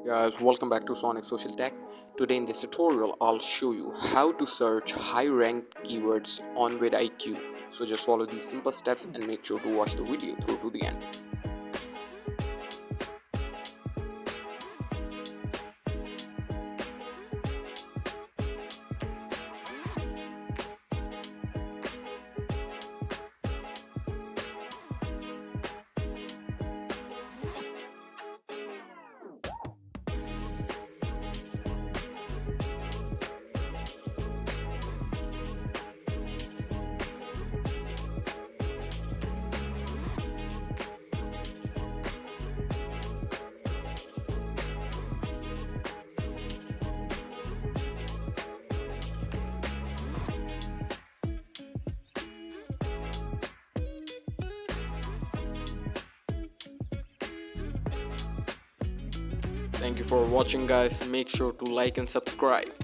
Hey guys, welcome back to Sonic Social Tech. Today in this tutorial, I'll show you how to search high-ranked keywords on VIdiq. So just follow these simple steps and make sure to watch the video through to the end. Thank you for watching guys. Make sure to like and subscribe.